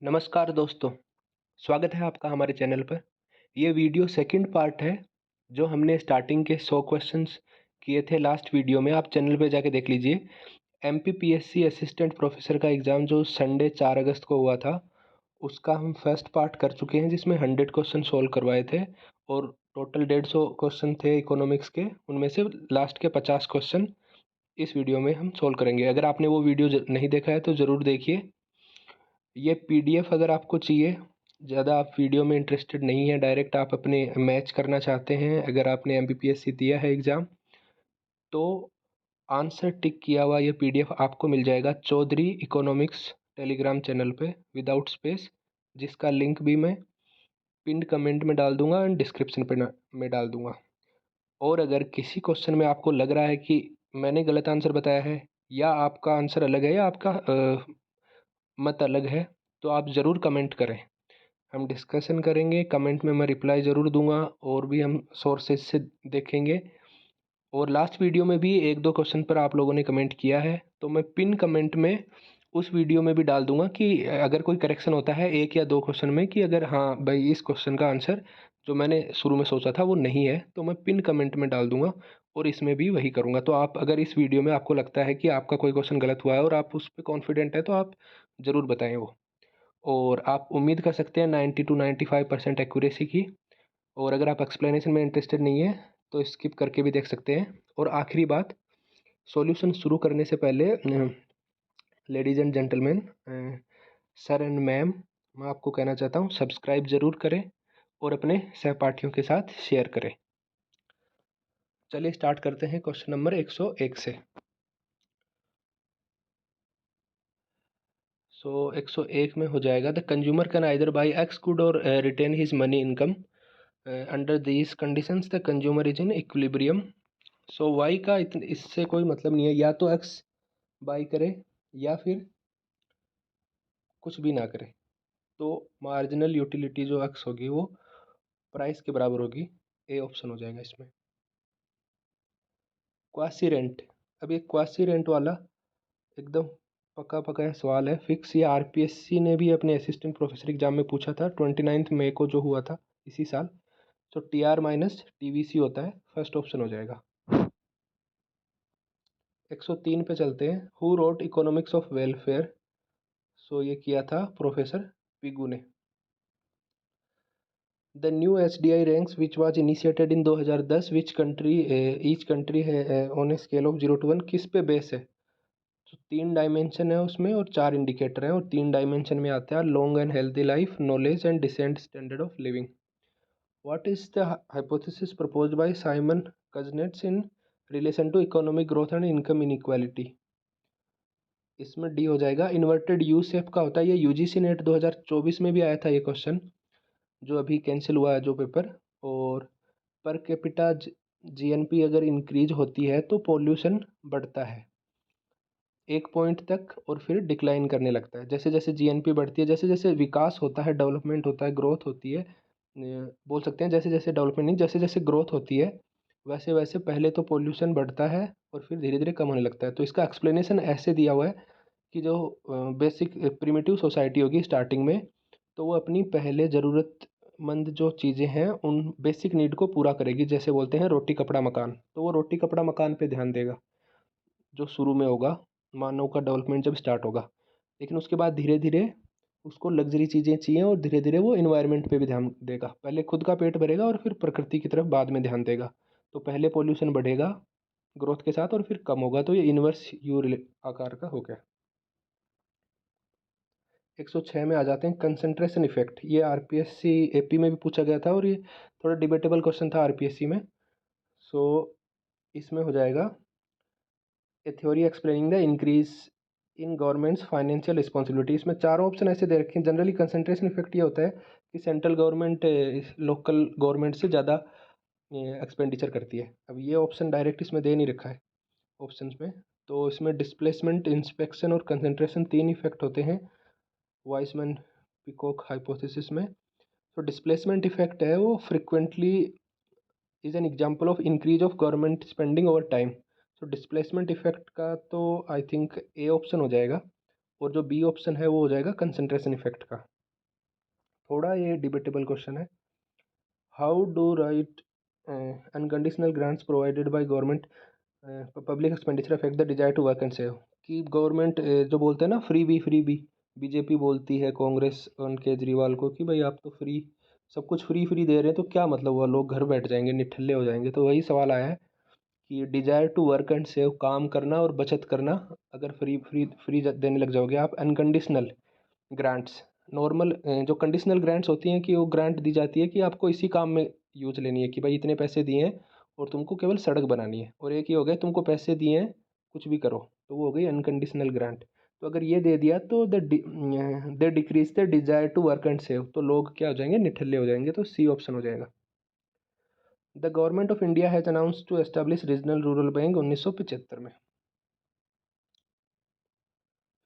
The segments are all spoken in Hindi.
नमस्कार दोस्तों, स्वागत है आपका हमारे चैनल पर। ये वीडियो सेकंड पार्ट है जो हमने स्टार्टिंग के 100 क्वेश्चंस किए थे लास्ट वीडियो में। आप चैनल पे जाके देख लीजिए। एमपीपीएससी असिस्टेंट प्रोफेसर का एग्ज़ाम जो संडे 4 अगस्त को हुआ था, उसका हम फर्स्ट पार्ट कर चुके हैं जिसमें 100 क्वेश्चन सोल्व करवाए थे और टोटल 150 क्वेश्चन थे इकोनॉमिक्स के। उनमें से लास्ट के 50 क्वेश्चन इस वीडियो में हम सोल्व करेंगे। अगर आपने वो वीडियो नहीं देखा है तो ज़रूर देखिए। ये पीडीएफ अगर आपको चाहिए, ज़्यादा आप वीडियो में इंटरेस्टेड नहीं है, डायरेक्ट आप अपने मैच करना चाहते हैं, अगर आपने एमपीपीएससी दिया है एग्ज़ाम, तो आंसर टिक किया हुआ ये पीडीएफ आपको मिल जाएगा चौधरी इकोनॉमिक्स टेलीग्राम चैनल पे विदाउट स्पेस, जिसका लिंक भी मैं पिंड कमेंट में डाल दूंगा एंड डिस्क्रिप्शन पे में डाल दूंगा। और अगर किसी क्वेश्चन में आपको लग रहा है कि मैंने गलत आंसर बताया है या आपका आंसर अलग है या आपका मत अलग है, तो आप ज़रूर कमेंट करें। हम डिस्कशन करेंगे, कमेंट में मैं रिप्लाई ज़रूर दूंगा और भी हम सोर्सेज से देखेंगे। और लास्ट वीडियो में भी एक दो क्वेश्चन पर आप लोगों ने कमेंट किया है, तो मैं पिन कमेंट में उस वीडियो में भी डाल दूंगा कि अगर कोई करेक्शन होता है एक या दो क्वेश्चन में, कि अगर हाँ भाई इस क्वेश्चन का आंसर जो मैंने शुरू में सोचा था वो नहीं है, तो मैं पिन कमेंट में डाल दूंगा और इसमें भी वही करूँगा। तो आप अगर इस वीडियो में आपको लगता है कि आपका कोई क्वेश्चन गलत हुआ है और आप उस पर कॉन्फिडेंट है, तो आप ज़रूर बताएं वो। और आप उम्मीद कर सकते हैं 90 टू 95% एक्यूरेसी की। और अगर आप एक्सप्लेनेशन में इंटरेस्टेड नहीं है तो स्किप करके भी देख सकते हैं। और आखिरी बात, सॉल्यूशन शुरू करने से पहले ladies and gentleman, sir and ma'am, मैं आपको कहना चाहता हूँ सब्सक्राइब ज़रूर करें और अपने सहपाठियों के साथ शेयर करें। चलिए स्टार्ट करते हैं क्वेश्चन नंबर 101 से। 101 में हो जाएगा, the consumer can either buy X good or retain his money income under these conditions the consumer is in equilibrium. So Y का इससे कोई मतलब नहीं है, या तो एक्स बाई करे या फिर कुछ भी ना करे। तो मार्जिनल यूटिलिटी जो एक्स होगी वो प्राइस के बराबर होगी। ए ऑप्शन हो जाएगा इसमें। क्वासी रेंट, अब ये क्वासी रेंट वाला एकदम पका पका सवाल है, फिक्स। ये आरपीएससी ने भी अपने असिस्टेंट प्रोफेसर एग्जाम में पूछा था 29 मई को जो हुआ था इसी साल। तो टी आर माइनस टीवीसी होता है, फर्स्ट ऑप्शन हो जाएगा। 103 पे चलते हैं। Who wrote economics of welfare. So ये किया था प्रोफेसर पिगू ने। The new H D I ranks which was initiated in 2010 which country, each country है on a scale of 0 to 1, किस पे बेस है। तो 3 डायमेंशन है उसमें और 4 इंडिकेटर हैं, और 3 डायमेंशन में आता है long and healthy life, knowledge and decent standard of living. What is the hypothesis proposed by Simon Kuznets in relation to economic growth and income inequality. इसमें डी हो जाएगा। इन्वर्टेड यू शेप का होता है, ये यूजीसी नेट 2024 में भी आया था ये क्वेश्चन, जो अभी कैंसिल हुआ है जो पेपर। और पर कैपिटा जीएनपी अगर इंक्रीज होती है तो पॉल्यूशन बढ़ता है एक पॉइंट तक और फिर डिक्लाइन करने लगता है। जैसे जैसे जीएनपी बढ़ती है, जैसे जैसे विकास होता है, डेवलपमेंट होता है, ग्रोथ होती है, बोल सकते हैं जैसे जैसे डेवलपमेंट नहीं, जैसे जैसे ग्रोथ होती है वैसे वैसे पहले तो पॉल्यूशन बढ़ता है और फिर धीरे धीरे कम होने लगता है। तो इसका एक्सप्लेनेशन ऐसे दिया हुआ है कि जो बेसिक प्रिमिटिव सोसाइटी होगी स्टार्टिंग में, तो वो अपनी पहले ज़रूरतमंद जो चीज़ें हैं उन बेसिक नीड को पूरा करेगी। जैसे बोलते हैं रोटी कपड़ा मकान, तो वो रोटी कपड़ा मकान पे ध्यान देगा जो शुरू में होगा, मानव का डेवलपमेंट जब स्टार्ट होगा। लेकिन उसके बाद धीरे धीरे उसको लग्जरी चीज़ें चाहिए और धीरे धीरे वो इन्वायरमेंट पे भी ध्यान देगा। पहले खुद का पेट भरेगा और फिर प्रकृति की तरफ बाद में ध्यान देगा। तो पहले पॉल्यूशन बढ़ेगा ग्रोथ के साथ और फिर कम होगा। तो ये इन्वर्स यू आकार का हो गया। 106 में आ जाते हैं, कंसंट्रेशन इफेक्ट। ये आरपीएससी एपी में भी पूछा गया था और ये थोड़ा डिबेटेबल क्वेश्चन था आरपीएससी में। सो इसमें हो जाएगा ए theory explaining the increase in governments financial responsibility. इसमें चारों ऑप्शन ऐसे दे रखे हैं। जनरली कंसंट्रेशन इफेक्ट ये होता है कि सेंट्रल गवर्नमेंट लोकल गवर्नमेंट से ज़्यादा एक्सपेंडिचर करती है। अब ये ऑप्शन डायरेक्ट इसमें दे नहीं रखा है ऑप्शंस में। तो इसमें डिस्प्लेसमेंट, इंस्पेक्शन और कंसंट्रेशन 3 इफेक्ट होते हैं वाइसमैन पिकॉक हाइपोथेसिस में। तो डिस्प्लेसमेंट इफेक्ट है वो frequently is an example of increase of government spending over time. तो डिस्प्लेसमेंट इफेक्ट का तो आई थिंक ए ऑप्शन हो जाएगा। और जो बी ऑप्शन है वो हो जाएगा कंसंट्रेशन इफेक्ट का। थोड़ा ये डिबेटेबल क्वेश्चन है। How do right unconditional grants provided by government public expenditure affect the desire to work and save. कि गवर्नमेंट जो बोलते हैं ना फ्री बी बीजेपी बोलती है कांग्रेस और केजरीवाल को कि भाई आप तो फ्री सब कुछ फ्री दे रहे हैं, तो क्या मतलब हुआ, लोग घर बैठ जाएंगे, निठल्ले हो जाएंगे। तो वही सवाल आया है कि desire to work and save, काम करना और बचत करना, अगर फ्री देने लग जाओगे आप अनकंडीशनल ग्रांट्स। नॉर्मल जो कंडीशनल ग्रांट्स होती हैं कि वो ग्रांट दी जाती है कि आपको इसी काम में यूज लेनी है, कि भाई इतने पैसे दिए हैं और तुमको केवल सड़क बनानी है। और एक ही हो गया तुमको पैसे दिए हैं कुछ भी करो, तो वो हो गई अनकंडीशनल ग्रांट। तो अगर ये दे दिया तो they decrease the desire to work and save, तो लोग क्या हो जाएंगे, निठल्ले हो जाएंगे। तो सी ऑप्शन हो जाएगा। The government of India has announce to establish regional rural bank 1975 में।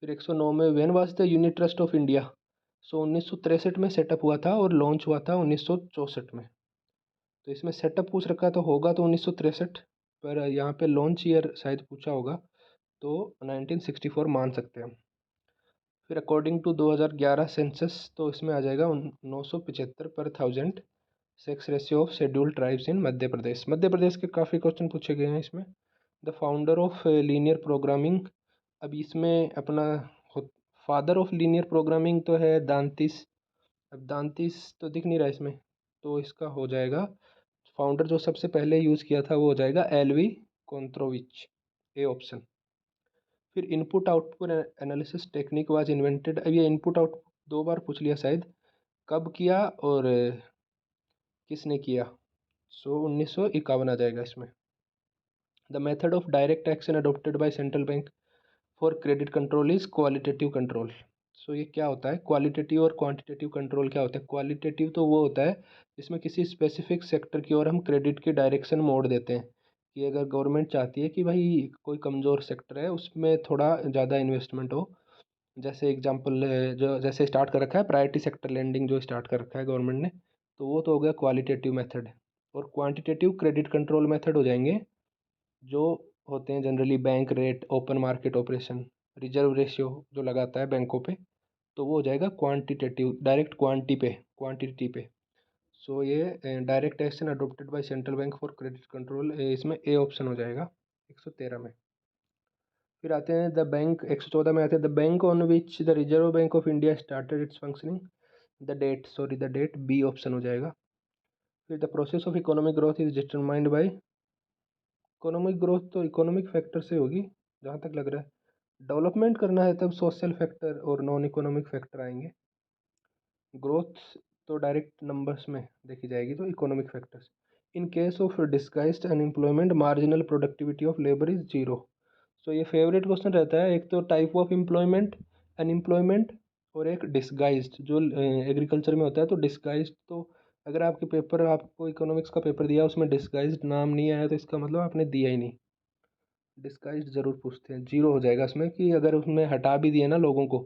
फिर 109 में when was the unit trust of India. So 1963 में सेटअप हुआ था और लॉन्च हुआ था 1964 में। तो इसमें सेटअप पूछ रखा तो होगा तो 1963, पर यहाँ पे लॉन्च ईयर शायद पूछा होगा, तो 1964 मान सकते हैं हम। फिर अकॉर्डिंग टू 2011 सेंसस, तो इसमें आ जाएगा 975 पर thousand sex ratio of scheduled tribes in Madhya Pradesh. Madhya Pradesh के काफ़ी क्वेश्चन पूछे गए हैं इसमें। The founder of linear programming, अब इसमें अपना फादर ऑफ लीनियर प्रोग्रामिंग तो है दांतिस। अब दांतिस तो दिख नहीं रहा इसमें, तो इसका हो जाएगा फाउंडर जो सबसे पहले यूज़ किया था वो हो जाएगा एलवी कॉन्ट्रोविच, ए ऑप्शन। फिर input output analysis technique was invented. अब ये इनपुट आउटपुट दो बार पूछ लिया शायद, कब किया और किसने किया। सो 1951 आ जाएगा इसमें। The method of direct action adopted by central bank for credit control is qualitative control. So ये क्या होता है, क्वालिटेटिव और क्वांटिटेटिव कंट्रोल क्या होता है। क्वालिटेटिव तो वो होता है जिसमें किसी स्पेसिफिक सेक्टर की ओर हम क्रेडिट की डायरेक्शन मोड़ देते हैं, कि अगर गवर्नमेंट चाहती है कि भाई कोई कमज़ोर सेक्टर है उसमें थोड़ा ज़्यादा इन्वेस्टमेंट हो। जैसे एग्जांपल जो जैसे स्टार्ट कर रखा है प्रायोरिटी सेक्टर लेंडिंग जो स्टार्ट कर रखा है गवर्नमेंट ने, तो वो तो हो गया क्वालिटेटिव मेथड। और क्वांटिटेटिव क्रेडिट कंट्रोल मेथड हो जाएंगे जो होते हैं generally bank rate, open market operation, reserve ratio जो लगाता है बैंकों पे, तो वो हो जाएगा क्वांटिटेटिव, डायरेक्ट क्वांटिटी पे। सो ये direct action adopted by central bank for credit control, इसमें ए ऑप्शन हो जाएगा 113 में। फिर आते हैं द बैंक, 114 में आते हैं the bank on which the Reserve Bank of India started its functioning. The date B option हो जाएगा। फिर the process of economic growth is determined by, economic growth तो इकोनॉमिक फैक्टर से होगी जहाँ तक लग रहा है। डेवलपमेंट करना है तब सोशल फैक्टर और नॉन इकोनॉमिक फैक्टर आएंगे। ग्रोथ तो डायरेक्ट नंबर्स में देखी जाएगी, तो economic factors. In case of disguised unemployment marginal productivity of labour is zero. So ये फेवरेट क्वेश्चन रहता है, एक तो टाइप ऑफ एम्प्लॉयमेंट अनएम्प्लॉयमेंट, और एक डिस्गाइज्ड जो एग्रीकल्चर में होता है। तो डिस्गाइज्ड तो अगर आपके पेपर, आपको इकोनॉमिक्स का पेपर दिया उसमें डिस्गाइज्ड नाम नहीं आया तो इसका मतलब आपने दिया ही नहीं। डिस्गाइज्ड ज़रूर पूछते हैं, जीरो हो जाएगा इसमें। कि अगर उसमें हटा भी दिए ना लोगों को,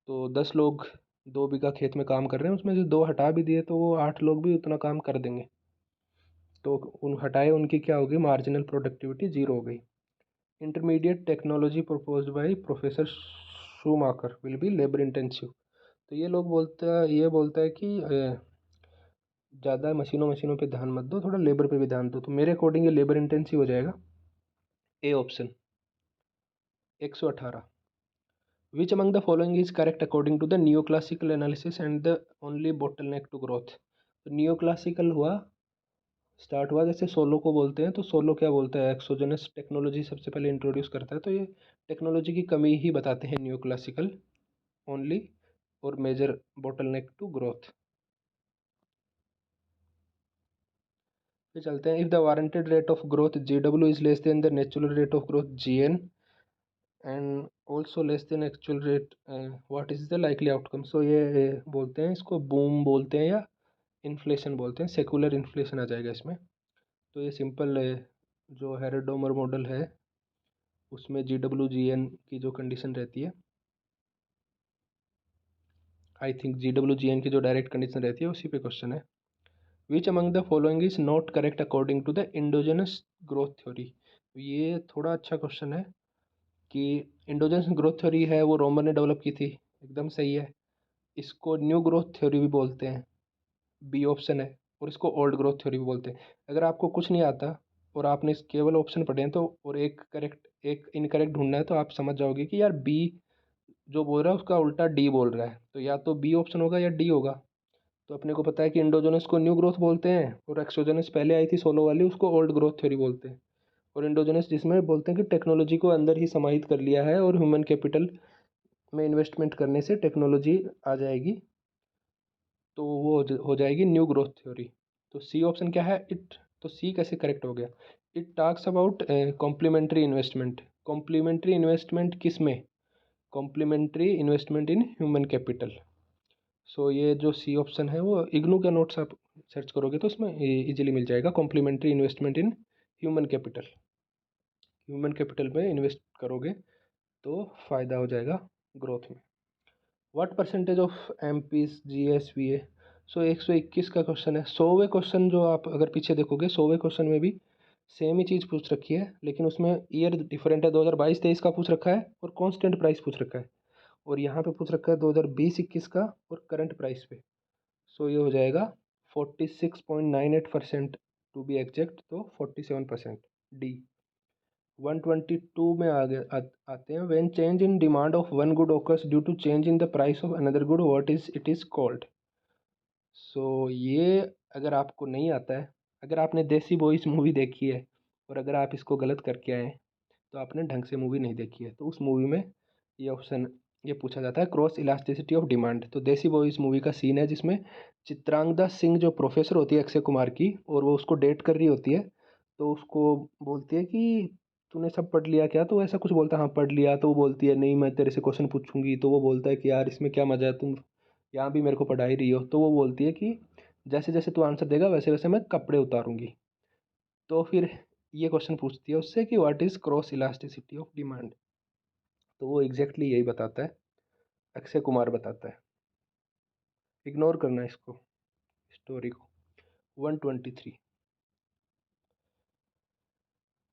तो 10 लोग 2 बीघा खेत में काम कर रहे हैं, उसमें से 2 हटा भी दिए तो वो 8 लोग भी उतना काम कर देंगे। तो उन हटाए उनकी क्या होगी, मार्जिनल प्रोडक्टिविटी जीरो हो गई। Intermediate technology proposed by professor Schumacher will be labour intensive. तो ये बोलता है कि ज़्यादा मशीनों पे ध्यान मत दो, थोड़ा लेबर पे भी ध्यान दो। तो मेरे अकॉर्डिंग ये लेबर इंटेंसिव हो जाएगा, A option 118। Which among the following is correct according to the new classical analysis and the only bottleneck to growth. तो न्यू क्लासिकल हुआ, स्टार्ट हुआ जैसे सोलो को बोलते हैं, तो सोलो क्या बोलता है, एक्सोजेनस टेक्नोलॉजी सबसे पहले इंट्रोड्यूस करता है। तो ये टेक्नोलॉजी की कमी ही बताते हैं न्यू क्लासिकल ओनली, और मेजर बोटलनेक टू ग्रोथ। फिर चलते हैं, if the warranted rate of growth GW is less than the natural rate of growth GN and also less than actual rate, what is the likely outcome. So ये बोलते हैं, इसको बूम बोलते हैं या इन्फ्लेशन बोलते हैं, सेकुलर इन्फ्लेशन आ जाएगा इसमें। तो ये सिंपल जो हेरोडोमर मॉडल है उसमें GW GN की जो कंडीशन रहती है, आई थिंक GW GN की जो डायरेक्ट कंडीशन रहती है उसी पे क्वेश्चन है। Which among the following is not correct according to the endogenous growth theory. ये थोड़ा अच्छा क्वेश्चन है। कि इंडोजेनस ग्रोथ थ्योरी है वो रोमर ने डेवलप की थी, एकदम सही है। इसको न्यू ग्रोथ थ्योरी भी बोलते हैं, बी ऑप्शन है। और इसको ओल्ड ग्रोथ थ्योरी भी बोलते हैं। अगर आपको कुछ नहीं आता और आपने केवल ऑप्शन पढ़े हैं तो और एक करेक्ट एक इनकरेक्ट ढूंढना है तो आप समझ जाओगे कि यार बी जो बोल रहा है उसका उल्टा डी बोल रहा है, तो या तो बी ऑप्शन होगा या डी होगा। तो अपने को पता है कि इंडोजेनस को न्यू ग्रोथ बोलते हैं और एक्सोजेनस पहले आई थी सोलो वाली, उसको ओल्ड ग्रोथ थ्योरी बोलते हैं। और इंडोजेनस जिसमें बोलते हैं कि टेक्नोलॉजी को अंदर ही समाहित कर लिया है और ह्यूमन कैपिटल में इन्वेस्टमेंट करने से टेक्नोलॉजी आ जाएगी, तो वो हो जाएगी न्यू ग्रोथ थ्योरी। तो सी ऑप्शन क्या है, इट। तो सी कैसे करेक्ट हो गया? It talks about complementary investment. Complementary investment किस में? Complementary investment in human capital. So ये जो सी ऑप्शन है वो इग्नू का नोट्स आप सर्च करोगे तो उसमें इजीली मिल जाएगा, complementary investment in human capital. Human capital में इन्वेस्ट करोगे तो फ़ायदा हो जाएगा ग्रोथ में। What percentage of M P's G S V A? So 121 का क्वेश्चन है। 100वें क्वेश्चन जो आप अगर पीछे देखोगे 100वें क्वेश्चन में भी सेम ही चीज़ पूछ रखी है, लेकिन उसमें ईयर डिफरेंट है। 2022-23 का पूछ रखा है और कांस्टेंट प्राइस पूछ रखा है, और यहाँ पे पूछ रखा है 2020-21 का और करंट प्राइस पे। सो ये हो जाएगा 46.98% टू बी एग्जैक्ट, तो 47% डी। 122 में आते हैं। When change in demand of one good occurs due to change in the price of another good, what is it is called? So ये अगर आपको नहीं आता है, अगर आपने देसी बॉयज मूवी देखी है और अगर आप इसको गलत करके आए हैं तो आपने ढंग से मूवी नहीं देखी है। तो उस मूवी में ये ऑप्शन ये पूछा जाता है, क्रॉस इलास्टिसिटी ऑफ डिमांड। तो देसी बॉयज मूवी का सीन है जिसमें चित्रांगदा सिंह जो प्रोफेसर होती है अक्षय कुमार की, और वो उसको डेट कर रही होती है, तो उसको बोलती है कि तूने सब पढ़ लिया क्या? तो ऐसा कुछ बोलता है, हाँ पढ़ लिया। तो वो बोलती है नहीं मैं तेरे से क्वेश्चन पूछूंगी। तो वो बोलता है कि यार इसमें क्या मजा है, तुम यहाँ भी मेरे को पढ़ा ही रही हो। तो वो बोलती है कि जैसे जैसे तू आंसर देगा वैसे वैसे मैं कपड़े उतारूंगी। तो फिर ये क्वेश्चन पूछती है उससे कि what is cross elasticity of demand? तो वो एग्जैक्टली यही बताता है, अक्षय कुमार बताता है। इग्नोर करना इसको, स्टोरी को। 123,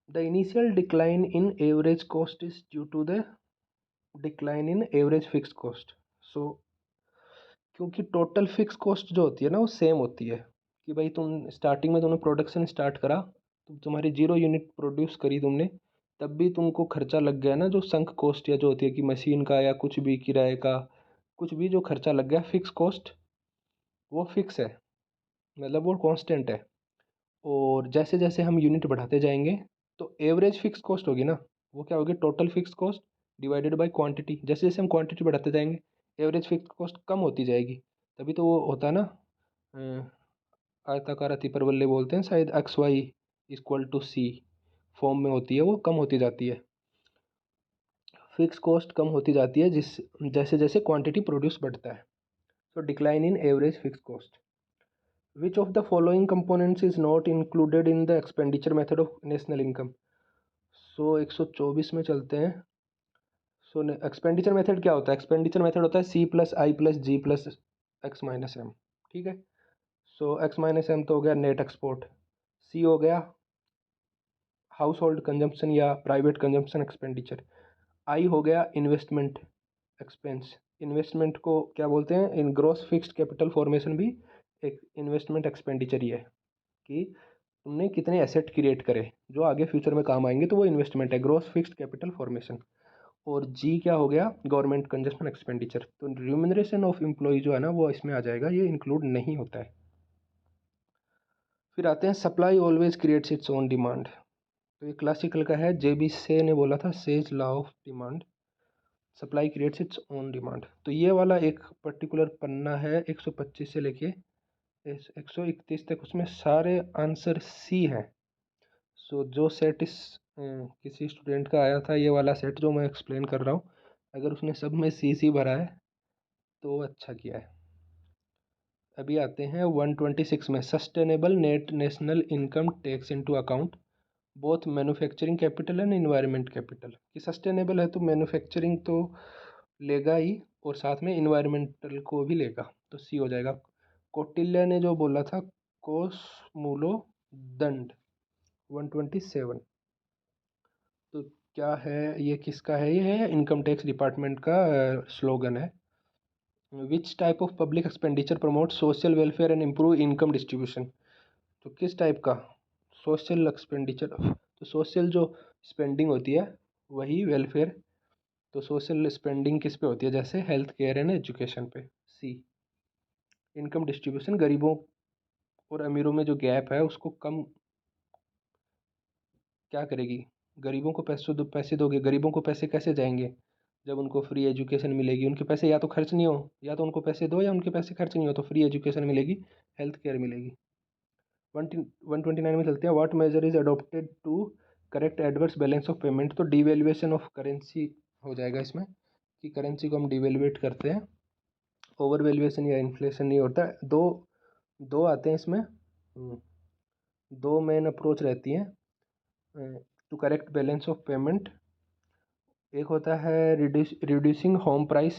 the initial decline in average cost is due to the decline in average fix cost. So क्योंकि टोटल फिक्स कॉस्ट जो होती है ना वो सेम होती है, कि भाई तुम स्टार्टिंग में तुमने प्रोडक्शन स्टार्ट करा, तुम्हारी 0 यूनिट प्रोड्यूस करी तुमने, तब भी तुमको खर्चा लग गया ना, जो संक कॉस्ट या जो होती है कि मशीन का या कुछ भी किराए का कुछ भी जो खर्चा लग गया, फिक्स कॉस्ट वो फिक्स है, मतलब वो कांस्टेंट है। और जैसे जैसे हम यूनिट बढ़ाते जाएंगे तो एवरेज फिक्स कॉस्ट होगी ना, वो क्या होगी, total fix cost divided by quantity. जैसे जैसे हम क्वांटिटी बढ़ाते जाएंगे एवरेज फिक्स कॉस्ट कम होती जाएगी। तभी तो वो होता है ना, आयताकार अतिपरवलय बोलते हैं शायद, X Y equal to C form में होती है, वो कम होती जाती है। फिक्स कॉस्ट कम होती जाती है जिस जैसे जैसे क्वांटिटी प्रोड्यूस बढ़ता है। So decline in average fix cost. Which of the following components is not included in the expenditure method of national income? So 124 में चलते हैं। सो एक्सपेंडिचर मेथड क्या होता है? एक्सपेंडिचर मेथड होता है सी प्लस आई प्लस जी प्लस एक्स माइनस एम। ठीक है। सो एक्स माइनस एम तो हो गया नेट एक्सपोर्ट, सी हो गया हाउस होल्ड कंजम्पशन या प्राइवेट कंजम्पशन एक्सपेंडिचर, आई हो गया इन्वेस्टमेंट एक्सपेंस। इन्वेस्टमेंट को क्या बोलते हैं, इन ग्रॉस फिक्स्ड कैपिटल फॉर्मेशन भी एक इन्वेस्टमेंट एक्सपेंडिचर ही है, कि तुमने कितने एसेट क्रिएट करे जो आगे फ्यूचर में काम आएंगे, तो वो इन्वेस्टमेंट है, ग्रॉस फिक्स्ड कैपिटल फॉर्मेशन। और जी क्या हो गया, गवर्नमेंट कंजप्शन एक्सपेंडिचर। तो रिम्यूनरेशन ऑफ एम्प्लॉय जो है ना वो इसमें आ जाएगा, ये इंक्लूड नहीं होता है। फिर आते हैं supply always creates its own demand. तो ये क्लासिकल का है, जेबी से ने बोला था, says law of demand, supply creates its own demand. तो ये वाला एक पर्टिकुलर पन्ना है 125 से लेके 131 तक, उसमें सारे आंसर सी हैं। सो जो सेट इस किसी स्टूडेंट का आया था, ये वाला सेट जो मैं एक्सप्लेन कर रहा हूँ, अगर उसने सब में सी भरा है तो अच्छा किया है। अभी आते हैं 126 में, sustainable net national income tax into account both manufacturing capital and environment capital. कि सस्टेनेबल है तो मैन्युफैक्चरिंग तो लेगा ही और साथ में इन्वायरमेंटल को भी लेगा, तो सी हो जाएगा। कौटिल्य ने जो बोला था, कोस मूलो दंड 127। तो क्या है ये, किसका है, ये है इनकम टैक्स डिपार्टमेंट का स्लोगन है। Which type of public expenditure promote social welfare and improve income distribution. तो किस टाइप का सोशल एक्सपेंडिचर, तो सोशल जो स्पेंडिंग होती है वही वेलफेयर, तो सोशल स्पेंडिंग किस पे होती है, जैसे हेल्थ केयर एंड एजुकेशन पे। सी। इनकम डिस्ट्रीब्यूशन, गरीबों और अमीरों में जो गैप है उसको कम क्या करेगी, गरीबों को पैसे दोगे, गरीबों को पैसे कैसे जाएंगे, जब उनको फ्री एजुकेशन मिलेगी, उनके पैसे या तो खर्च नहीं हो, या तो उनको पैसे दो या उनके पैसे खर्च नहीं हो, तो फ्री एजुकेशन मिलेगी, हेल्थ केयर मिलेगी। 129 में चलते हैं। What measure is adopted to correct adverse balance of payment. तो डिवेल्युएशन ऑफ करेंसी हो जाएगा इसमें, कि करेंसी को हम डिवेल्युएट करते हैं। ओवर वैल्यूएशन या इन्फ्लेशन नहीं होता है। दो दो आते हैं इसमें, दो मेन अप्रोच रहती हैं to correct balance of payment. एक होता है रिड्यूसिंग होम प्राइस,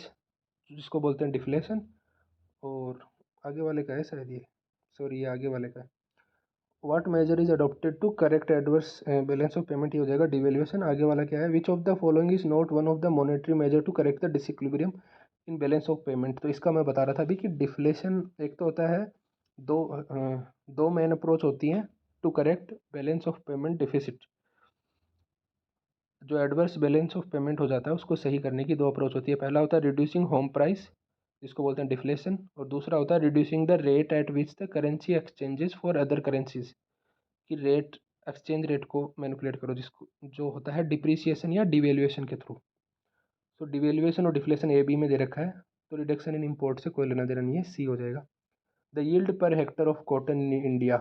जिसको बोलते हैं डिफ्लेशन, और आगे वाले का है शायद ये, सॉरी ये आगे वाले का है। What measure is adopted to correct adverse balance of payment, ये हो जाएगा डिवेल्यूएशन। आगे वाला क्या है, which of the following is not one of the monetary measure to correct the disequilibrium in balance of payment. तो इसका मैं बता रहा था अभी कि डिफ्लेशन एक तो होता है, दो मेन अप्रोच होती हैं to correct balance of payment deficit. जो एडवर्स बैलेंस ऑफ पेमेंट हो जाता है उसको सही करने की दो अप्रोच होती है। पहला होता है रिड्यूसिंग होम प्राइस, जिसको बोलते हैं डिफ्लेशन, और दूसरा होता है reducing the rate at which the currency exchanges for other currencies, कि रेट एक्सचेंज रेट को मैनिपुलेट करो, जिसको जो होता है डिप्रिसिएशन या डिवेल्युएशन के थ्रू। तो डिवेल्युएशन और डिफ्लेशन ए बी में दे रखा है, तो रिडक्शन इन इम्पोर्ट से कोई लेना देना नहीं है, सी हो जाएगा। The yield per hectare of cotton in India,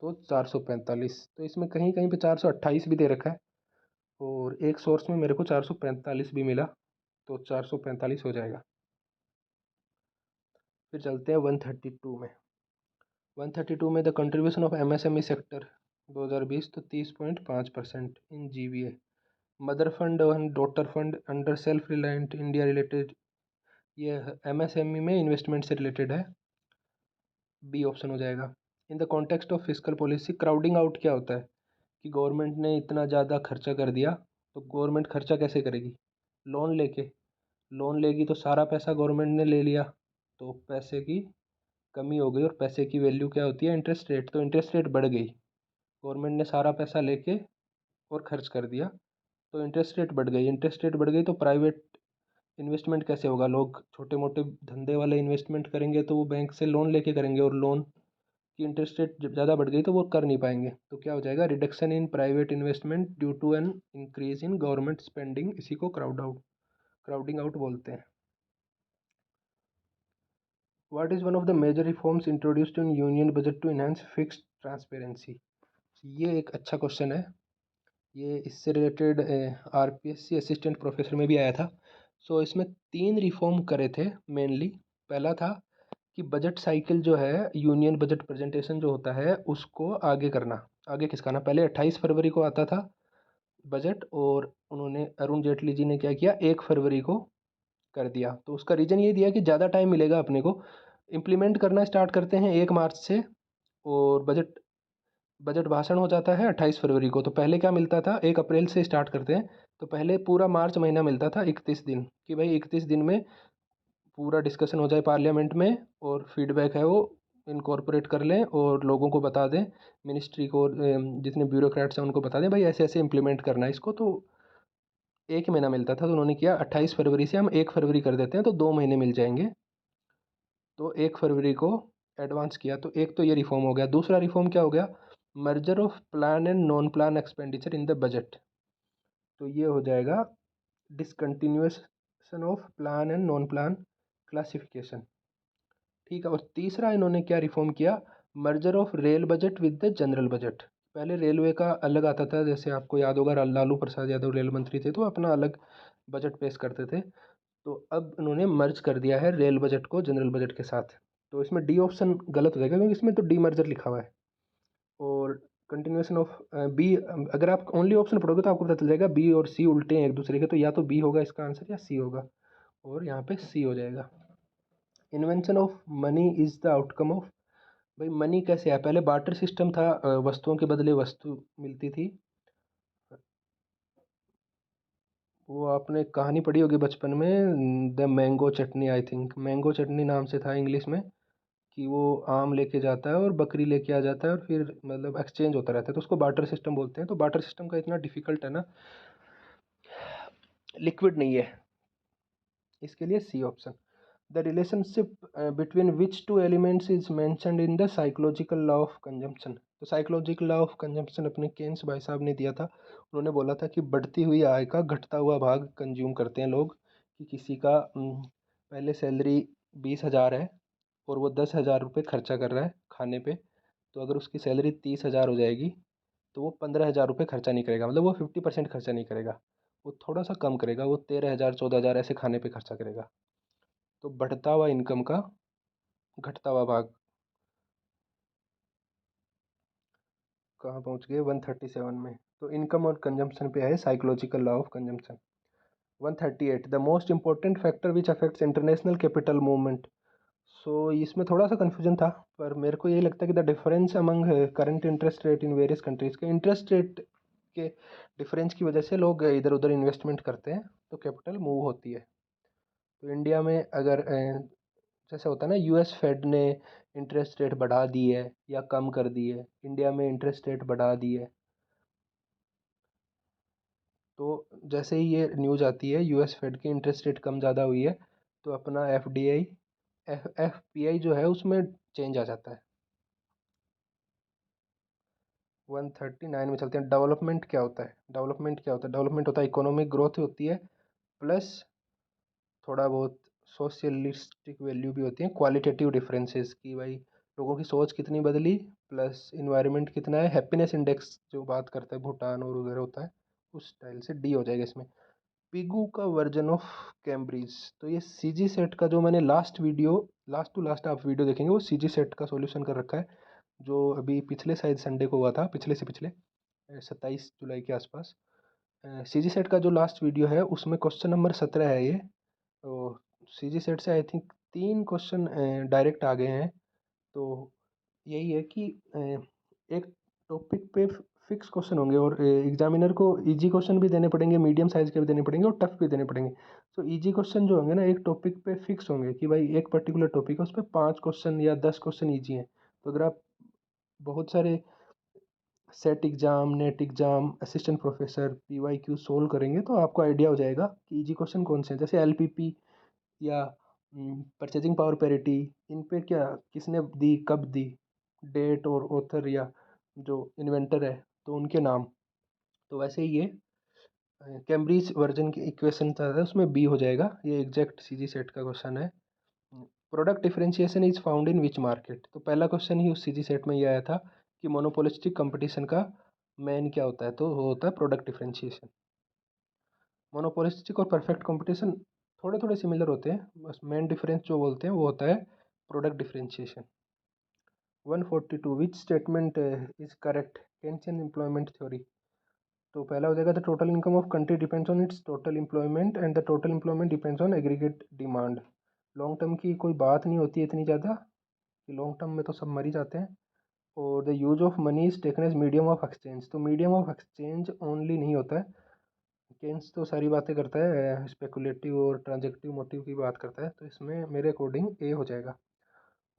तो 445, तो इसमें कहीं कहीं पे 428 भी दे रखा है, और एक सोर्स में मेरे को 445 भी मिला, तो 445 हो जाएगा। फिर चलते हैं 132 में। 132 में the contribution of MSME sector 2020, तो 30.5% in GVA. Mother fund and daughter fund under self reliant India related, ये एमएसएमई में इन्वेस्टमेंट से रिलेटेड है, बी ऑप्शन हो जाएगा। In the context of fiscal policy, crowding out क्या होता है, कि गवर्नमेंट ने इतना ज़्यादा खर्चा कर दिया, तो गवर्नमेंट खर्चा कैसे करेगी, लोन लेके, लोन लेगी तो सारा पैसा गवर्नमेंट ने ले लिया, तो पैसे की कमी हो गई, और पैसे की वैल्यू क्या होती है, इंटरेस्ट रेट, तो इंटरेस्ट रेट बढ़ गई, गवर्नमेंट ने सारा पैसा लेके और खर्च कर दिया, तो इंटरेस्ट रेट बढ़ गई, इंटरेस्ट रेट बढ़ गई तो प्राइवेट इन्वेस्टमेंट कैसे होगा, लोग छोटे मोटे धंधे वाले इन्वेस्टमेंट करेंगे तो वो बैंक से लोन लेके करेंगे, और लोन की इंटरेस्ट रेट जब ज़्यादा बढ़ गई तो वो कर नहीं पाएंगे, तो क्या हो जाएगा, reduction in private investment due to an increase in government spending, इसी को क्राउडिंग आउट बोलते हैं। What is one of the major reforms introduced in union budget to enhance fixed transparency. ये एक अच्छा क्वेश्चन है, ये इससे रिलेटेड आरपीएससी असिस्टेंट प्रोफेसर में भी आया था। सो इसमें तीन रिफॉर्म करे थे मेनली। पहला था कि बजट साइकिल जो है, यूनियन बजट प्रेजेंटेशन जो होता है उसको आगे करना, आगे खिसकाना। पहले 28 फरवरी को आता था बजट, और उन्होंने अरुण जेटली जी ने क्या किया, 1 फरवरी को कर दिया। तो उसका रीज़न ये दिया कि ज़्यादा टाइम मिलेगा अपने को, इम्प्लीमेंट करना स्टार्ट करते हैं 1 मार्च से, और बजट बजट भाषण हो जाता है 28 फरवरी को। तो पहले क्या मिलता था, 1 अप्रैल से स्टार्ट करते हैं, तो पहले पूरा मार्च महीना मिलता था 31 दिन, कि भाई 31 दिन में पूरा डिस्कशन हो जाए पार्लियामेंट में, और फीडबैक है वो इनकॉर्पोरेट कर लें और लोगों को बता दें, मिनिस्ट्री को, जितने ब्यूरोक्रेट्स हैं उनको बता दें भाई ऐसे ऐसे इम्प्लीमेंट करना है इसको। तो एक महीना मिलता था, तो उन्होंने किया 28 फरवरी से हम 1 फरवरी कर देते हैं, तो 2 महीने मिल जाएंगे, तो 1 फरवरी को एडवांस किया। तो एक तो ये रिफॉर्म हो गया। दूसरा रिफॉर्म क्या हो गया, merger of plan and non plan expenditure in the budget, तो ये हो जाएगा discontinuation of plan and non plan classification. ठीक है, और तीसरा इन्होंने क्या रिफॉर्म किया, merger of rail budget with the general budget. पहले रेलवे का अलग आता था, जैसे आपको याद होगा लालू प्रसाद यादव रेल मंत्री थे तो अपना अलग बजट पेश करते थे, तो अब उन्होंने मर्ज कर दिया है रेल बजट को जनरल बजट के साथ। तो इसमें डी ऑप्शन गलत हो जाएगा, क्योंकि इसमें तो डी मर्जर लिखा हुआ है, और कंटिन्यूएशन ऑफ बी, अगर आप ओनली ऑप्शन पढ़ोगे तो आपको पता चल जाएगा बी और सी उल्टे हैं एक दूसरे के, तो या तो बी होगा इसका आंसर या सी होगा, और यहाँ पे सी हो जाएगा। Invention of money is the outcome of, भाई मनी कैसे है, पहले बार्टर सिस्टम था, वस्तुओं के बदले वस्तु मिलती थी, वो आपने कहानी पढ़ी होगी बचपन में, the mango chutney, I think mango chutney नाम से था इंग्लिश में, कि वो आम लेके जाता है और बकरी लेके आ जाता है और फिर मतलब एक्सचेंज होता रहता है, तो उसको बार्टर सिस्टम बोलते हैं। तो बार्टर सिस्टम का इतना डिफिकल्ट है ना, लिक्विड नहीं है, इसके लिए C option. The relationship between which two elements is mentioned in the psychological law of consumption. तो साइकोलॉजिकल लॉ ऑफ कंजम्पशन अपने केन्स भाई साहब ने दिया था। उन्होंने बोला था कि बढ़ती हुई आय का घटता हुआ भाग कंज्यूम करते हैं लोग, कि किसी का पहले सैलरी 20,000 है और वो 10,000 रुपये खर्चा कर रहा है खाने पे, तो अगर उसकी सैलरी 30,000 हो जाएगी तो वो 15,000 रुपये खर्चा नहीं करेगा, मतलब वो 50% खर्चा नहीं करेगा, वो थोड़ा सा कम करेगा, वो 13,000 14,000 ऐसे खाने पे खर्चा करेगा। तो बढ़ता हुआ इनकम का घटता हुआ भाग, कहाँ पहुँच गए 137 में, तो इनकम और कंजम्पशन पे है psychological law of consumption. 138, the most important factor which affects international capital movement. So इसमें थोड़ा सा कन्फ्यूजन था, पर मेरे को यही लगता है कि the difference among current interest rate in various countries के, इंटरेस्ट रेट के डिफरेंस की वजह से लोग इधर उधर इन्वेस्टमेंट करते हैं, तो कैपिटल मूव होती है। तो इंडिया में अगर जैसे होता है ना, यूएस फेड ने इंटरेस्ट रेट बढ़ा दी है या कम कर दी है, इंडिया में इंटरेस्ट रेट बढ़ा दी है। तो जैसे ही ये न्यूज़ आती है यूएस फेड की इंटरेस्ट रेट कम ज़्यादा हुई है, तो अपना एफडीआई एफपीआई जो है उसमें चेंज आ जाता है। 139 में चलते हैं। डेवलपमेंट क्या होता है? डेवलपमेंट क्या होता है? डेवलपमेंट होता है इकोनॉमिक ग्रोथ होती है, प्लस थोड़ा बहुत सोशलिस्टिक वैल्यू भी होती है, क्वालिटेटिव डिफरेंसेस की भाई लोगों की सोच कितनी बदली, प्लस इन्वायरमेंट कितना है, हैप्पीनेस इंडेक्स जो बात करता है भूटान और उधर होता है, उस स्टाइल से डी हो जाएगा इसमें। पिगू का वर्जन ऑफ कैम्ब्रिज, तो ये सीजी सेट का जो मैंने last video, last to last आप वीडियो देखेंगे, वो सीजी सेट का सॉल्यूशन कर रखा है, जो अभी पिछले शायद संडे को हुआ था, पिछले से पिछले 27 जुलाई के आसपास। सीजी सेट का जो लास्ट वीडियो है उसमें क्वेश्चन नंबर 17 है ये। तो सीजी सेट से आई थिंक 3 क्वेश्चन डायरेक्ट आ गए हैं। तो यही है कि एक टॉपिक पे फिक्स क्वेश्चन होंगे और एग्जामिनर को इजी क्वेश्चन भी देने पड़ेंगे, मीडियम साइज के भी देने पड़ेंगे और टफ भी देने पड़ेंगे। तो इजी क्वेश्चन जो होंगे ना, एक टॉपिक पे फिक्स होंगे कि भाई एक पर्टिकुलर टॉपिक है उस पर 5 क्वेश्चन या 10 क्वेश्चन ईजी हैं। तो अगर आप बहुत सारे set exam, net exam, assistant professor, PYQ solve करेंगे तो आपको आइडिया हो जाएगा कि इजी क्वेश्चन कौन से हैं। जैसे एलपीपी या परचेजिंग पावर पैरिटी, इन पे क्या किसने दी, कब दी, डेट और ऑथर या जो इन्वेंटर है तो उनके नाम। तो वैसे ही ये कैम्ब्रिज वर्जन की इक्वेशन था उसमें बी हो जाएगा, ये एग्जैक्ट सीजी सेट का क्वेश्चन है। Product differentiation is found in which market, तो पहला क्वेश्चन ही उस सीजी सेट में ये आया था कि मोनोपोलिस्टिक कंपटीशन का मेन क्या होता है, तो वो होता है प्रोडक्ट डिफरेंशिएशन। मोनोपोलिस्टिक और परफेक्ट कंपटीशन थोड़े थोड़े सिमिलर होते हैं, बस मेन डिफरेंस जो बोलते हैं वो होता है product differentiation. 142, which statement is correct, Keynesian employment theory. तो पहला हो जाएगा the total income of country depends on its total employment and the total employment depends on aggregate demand. Long term की कोई बात नहीं होती है इतनी ज़्यादा, कि लॉन्ग टर्म में तो सब मर ही जाते हैं। और the use of money is taken as medium of exchange, तो मीडियम ऑफ एक्सचेंज ओनली नहीं होता है, केन्स तो सारी बातें करता है, स्पेकुलेटिव और ट्रांजेक्टिव मोटिव की बात करता है, तो इसमें मेरे अकॉर्डिंग ए हो जाएगा।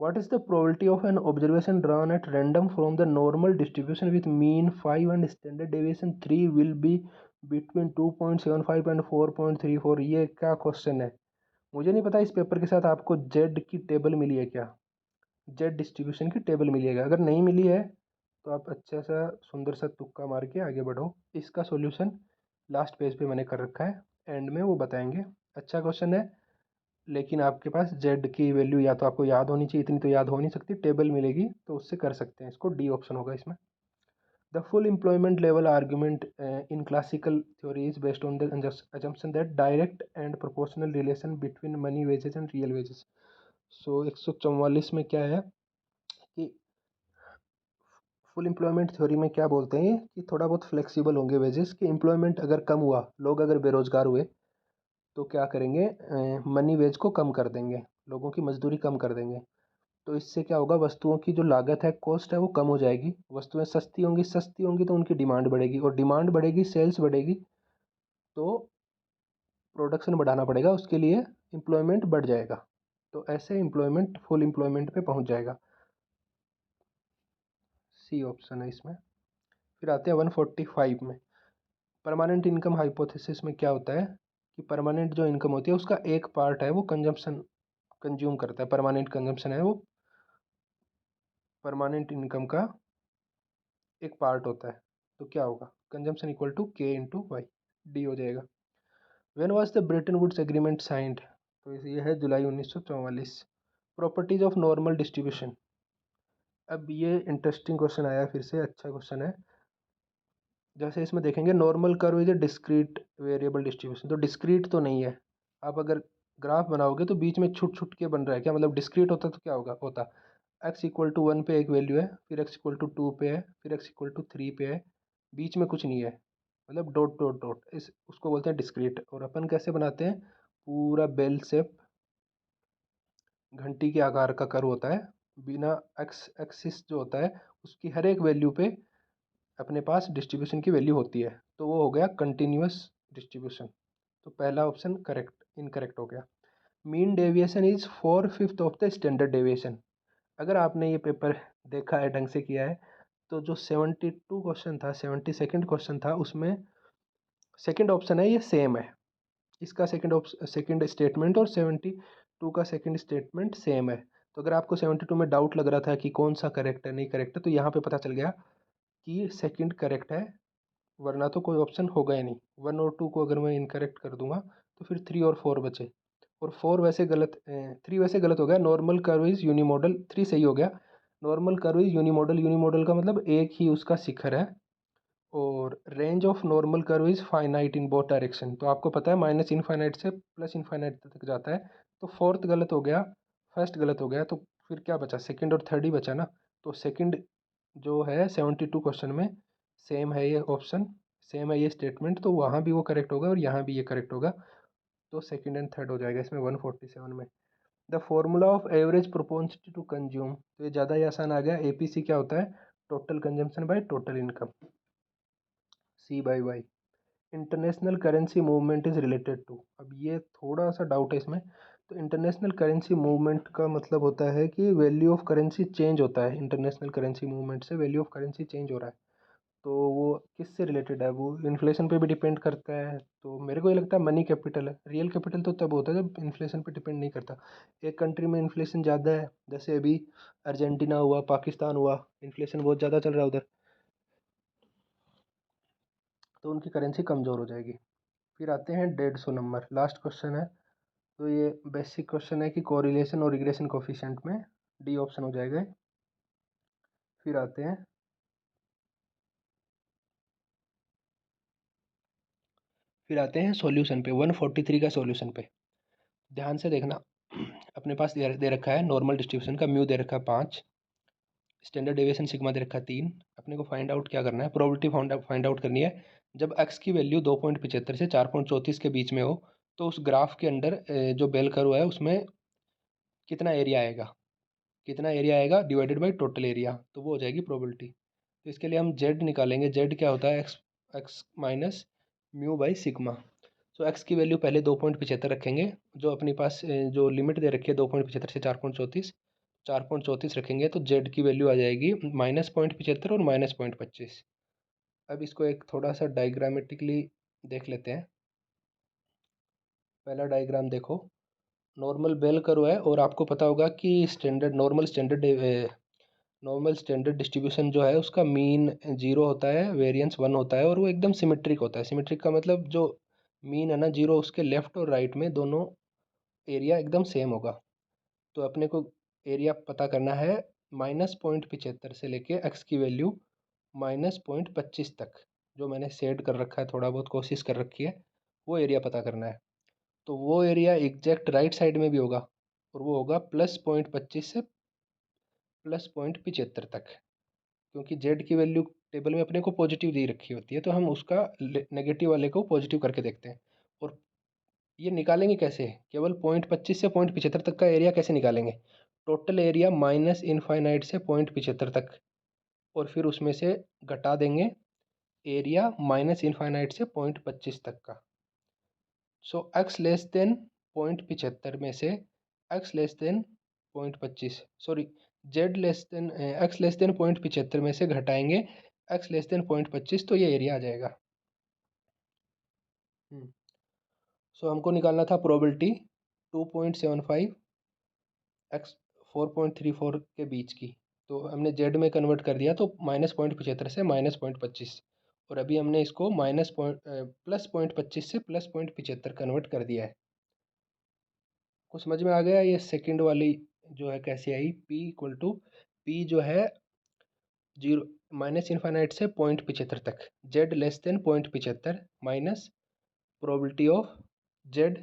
What is the probability of an observation drawn at random from the normal distribution with mean 5 and standard deviation 3 will be between 2.75 and 4.34? ये क्या क्वेश्चन है? मुझे नहीं पता इस पेपर के साथ आपको जेड की टेबल मिली है क्या, जेड डिस्ट्रीब्यूशन की टेबल मिली है? अगर नहीं मिली है तो आप अच्छा सा सुंदर सा तुक्का मार के आगे बढ़ो। इसका सॉल्यूशन लास्ट पेज पे मैंने कर रखा है, एंड में वो बताएंगे। अच्छा क्वेश्चन है, लेकिन आपके पास जेड की वैल्यू या तो आपको याद होनी चाहिए, इतनी तो याद हो नहीं सकती, टेबल मिलेगी तो उससे कर सकते हैं इसको, डी ऑप्शन होगा इसमें। The full employment level argument in classical theory is based on the assumption that direct and proportional relation between money wages and real wages. So 144 में क्या है कि फुल एम्प्लॉयमेंट थ्योरी में क्या बोलते हैं कि थोड़ा बहुत फ्लेक्सिबल होंगे वेजेस, कि एम्प्लॉयमेंट अगर कम हुआ, लोग अगर बेरोजगार हुए तो क्या करेंगे, मनी वेज को कम कर देंगे, लोगों की मजदूरी कम कर देंगे। तो इससे क्या होगा, वस्तुओं की जो लागत है, कॉस्ट है, वो कम हो जाएगी, वस्तुएं सस्ती होंगी तो उनकी डिमांड बढ़ेगी और डिमांड बढ़ेगी, सेल्स बढ़ेगी, तो प्रोडक्शन बढ़ाना पड़ेगा, उसके लिए एम्प्लॉयमेंट बढ़ जाएगा, तो ऐसे एम्प्लॉयमेंट फुल एम्प्लॉयमेंट पे पहुंच जाएगा। सी ऑप्शन है इसमें। फिर आते हैं 145 में। परमानेंट इनकम हाइपोथेसिस में क्या होता है कि परमानेंट जो इनकम होती है उसका एक पार्ट है वो कंज्यूम करता है, परमानेंट कंजम्पशन है वो परमानेंट इनकम का एक पार्ट होता है। तो क्या होगा, consumption equal to K into Y, D हो जाएगा। When was the Bretton Woods agreement signed, तो ये है जुलाई 1944। प्रॉपर्टीज ऑफ नॉर्मल डिस्ट्रीब्यूशन, अब ये इंटरेस्टिंग क्वेश्चन आया फिर से, अच्छा क्वेश्चन है। जैसे इसमें देखेंगे normal curve is a discrete variable distribution, तो डिस्क्रीट तो नहीं है। आप अगर ग्राफ बनाओगे तो बीच में छुट छुट के बन रहा है, क्या मतलब डिस्क्रीट होता तो क्या होता एक्स इक्वल टू 1 पे एक वैल्यू है, फिर एक्स इक्वल टू 2 पे है, फिर एक्स इक्वल टू 3 पे है, बीच में कुछ नहीं है, मतलब डॉट डॉट डॉट, इस उसको बोलते हैं डिस्क्रीट। और अपन कैसे बनाते हैं, पूरा बेल शेप घंटी के आकार का कर्व होता है, बिना एक्स एक्सिस जो होता है उसकी हर एक वैल्यू पे अपने पास डिस्ट्रीब्यूशन की वैल्यू होती है, तो वो हो गया कंटिन्यूअस डिस्ट्रीब्यूशन। तो पहला ऑप्शन करेक्ट इनकरेक्ट हो गया। Mean deviation is 4/5 of the standard deviation. अगर आपने ये पेपर देखा है, ढंग से किया है, तो जो 72 क्वेश्चन था, 72nd क्वेश्चन था, उसमें सेकंड ऑप्शन है ये सेम है, इसका सेकंड स्टेटमेंट और 72 का सेकंड स्टेटमेंट सेम है। तो अगर आपको 72 में डाउट लग रहा था कि कौन सा करेक्ट है नहीं करेक्ट है, तो यहाँ पे पता चल गया कि सेकंड करेक्ट है, वरना तो कोई ऑप्शन होगा ही नहीं। 1 और 2 को अगर मैं इनकरेक्ट कर दूंगा तो फिर 3 और 4 बचे, और 4 वैसे गलत, 3 वैसे गलत हो गया। नॉर्मल कर्व इज यूनिमॉडल, 3 सही हो गया। नॉर्मल कर्व इज यूनिमॉडल, यूनिमॉडल का मतलब एक ही उसका शिखर है, और range of normal curve is finite in both direction, तो आपको पता है माइनस इनफाइनाइट से प्लस इनफाइनाइट तक जाता है। तो फोर्थ गलत हो गया, फर्स्ट गलत हो गया, तो फिर क्या बचा, सेकंड और थर्ड ही बचा ना। तो सेकंड जो है 72 क्वेश्चन में सेम है ये ऑप्शन, सेम है ये स्टेटमेंट, तो वहाँ भी वो करेक्ट होगा और यहाँ भी ये करेक्ट होगा, तो सेकंड एंड थर्ड हो जाएगा इसमें 147 में। The formula of average proportional to consume, तो ये ज़्यादा ही आसान आ गया। एपीसी क्या होता है, total consumption by total income, C by Y. International currency movement is related to, अब ये थोड़ा सा डाउट है इसमें। तो इंटरनेशनल करेंसी मूवमेंट का मतलब होता है कि वैल्यू ऑफ करेंसी चेंज होता है, इंटरनेशनल करेंसी मूवमेंट से वैल्यू ऑफ करेंसी चेंज हो रहा है, तो वो किससे रिलेटेड है, वो इन्फ्लेशन पे भी डिपेंड करता है। तो मेरे को ये लगता है मनी कैपिटल है। रियल कैपिटल तो तब होता है जब इन्फ्लेशन पे डिपेंड नहीं करता। एक कंट्री में इन्फ्लेशन ज़्यादा है, जैसे अभी अर्जेंटीना हुआ, पाकिस्तान हुआ, इन्फ्लेशन बहुत ज़्यादा चल रहा है उधर, तो उनकी करेंसी कमज़ोर हो जाएगी। फिर आते हैं 150 नंबर, लास्ट क्वेश्चन है। तो ये बेसिक क्वेश्चन है कि कोरिलेशन और रिग्रेशन कोफिशिएंट में, डी ऑप्शन हो जाएगा। फिर आते हैं सॉल्यूशन पे, 143 का सॉल्यूशन पे ध्यान से देखना। अपने पास दे रखा है नॉर्मल डिस्ट्रीब्यूशन का म्यू दे रखा है 5, स्टैंडर्ड डेविएशन सिग्मा दे रखा है 3। अपने को फाइंड आउट क्या करना है, प्रोबेबिलिटी फाइंड आउट करनी है। जब एक्स की वैल्यू 2.75 से 4.34 के बीच में हो, तो उस ग्राफ के अंदर जो बेल कर्व है उसमें कितना एरिया आएगा, कितना एरिया आएगा डिवाइडेड बाई टोटल एरिया, तो वो हो जाएगी प्रोबेबिलिटी। तो इसके लिए हम जेड निकालेंगे, जेड क्या होता है, x x minus mu by sigma. तो एक्स की वैल्यू पहले 2.75 रखेंगे, जो अपने पास जो लिमिट दे रखी है 2.75 से 4.34, 4.34 रखेंगे, तो जेड की वैल्यू आ जाएगी -0.75 और -0.25। अब इसको एक थोड़ा सा डायग्रामेटिकली देख लेते हैं। पहला डायग्राम देखो, नॉर्मल बेल कर्व है, और आपको पता होगा कि नॉर्मल स्टैंडर्ड डिस्ट्रीब्यूशन जो है उसका मीन 0 होता है, वेरिएंस 1 होता है, और वो एकदम सिमेट्रिक होता है। सिमेट्रिक का मतलब जो मीन है ना 0, उसके लेफ्ट और राइट में दोनों एरिया एकदम सेम होगा। तो अपने को एरिया पता करना है -0.75 से लेके एक्स की वैल्यू -0.25 तक, जो मैंने सेट कर रखा है, थोड़ा बहुत कोशिश कर रखी है, वो एरिया पता करना है। तो वो एरिया एग्जैक्ट राइट साइड में भी होगा, और वो होगा +0.25 से +0.75 तक, क्योंकि जेड की वैल्यू टेबल में अपने को पॉजिटिव दी रखी होती है, तो हम उसका नेगेटिव वाले को पॉजिटिव करके देखते हैं। और ये निकालेंगे कैसे, केवल 0.25 से 0.75 तक का एरिया कैसे निकालेंगे, टोटल एरिया माइनस इनफाइनाइट से 0.75 तक, और फिर उसमें से घटा देंगे एरिया माइनस इनफाइनाइट से 0.25 तक का। सो x लेस देन 0.75 में से x less than 0.25, sorry z less than x less than 0.75 में से घटाएंगे x लेस देन 0.25, तो ये एरिया आ जाएगा। सो हमको निकालना था प्रोबेबिलिटी 2.75 x 4.34 के बीच की, तो हमने जेड में कन्वर्ट कर दिया, तो -0.75 से -0.25, और अभी हमने इसको +0.25 से +0.75 कन्वर्ट कर दिया है। कुछ समझ में आ गया? ये सेकंड वाली जो है कैसे आई, P जो है 0 -इनफाइनाइट से 0.75 तक, Z less than 0.75 minus probability of Z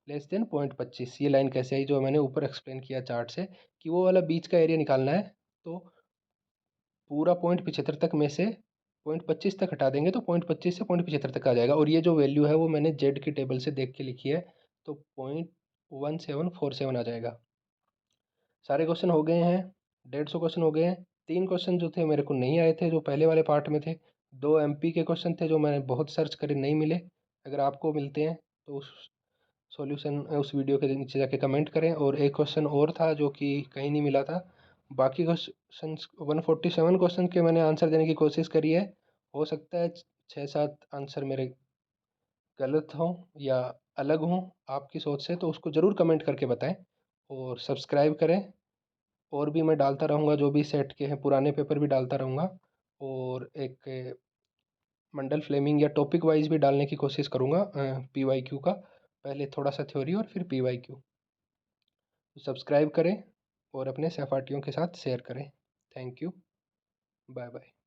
less than 0.25। ये लाइन कैसे आई, जो मैंने ऊपर एक्सप्लेन किया चार्ट से, कि वो वाला बीच का एरिया निकालना है, तो पूरा 0.75 तक में से 0.25 तक हटा देंगे, तो 0.25 से 0.75 तक आ जाएगा, और ये जो वैल्यू है वो मैंने जेड की टेबल से देख के लिखी है, तो 0.1747 आ जाएगा। सारे क्वेश्चन हो गए हैं, 150 क्वेश्चन हो गए हैं। 3 क्वेश्चन जो थे मेरे को नहीं आए थे, जो पहले वाले पार्ट में थे। 2 एमपी के क्वेश्चन थे जो मैंने बहुत सर्च करे, नहीं मिले। अगर आपको मिलते हैं तो उस सॉल्यूशन उस वीडियो के नीचे जाके कमेंट करें। और एक क्वेश्चन और था जो कि कहीं नहीं मिला था। बाकी क्वेश्चन 147 क्वेश्चन के मैंने आंसर देने की कोशिश करी है। हो सकता है 6-7 आंसर मेरे गलत हों या अलग हों आपकी सोच से, तो उसको ज़रूर कमेंट करके बताएं और सब्सक्राइब करें। और भी मैं डालता रहूँगा, जो भी सेट के हैं पुराने पेपर भी डालता रहूँगा, और एक मंडल फ्लेमिंग या टॉपिक वाइज भी डालने की कोशिश करूँगा PYQ का, पहले थोड़ा सा थ्योरी और फिर PYQ। सब्सक्राइब करें और अपने सहपाठियों के साथ शेयर करें। Thank you, bye bye.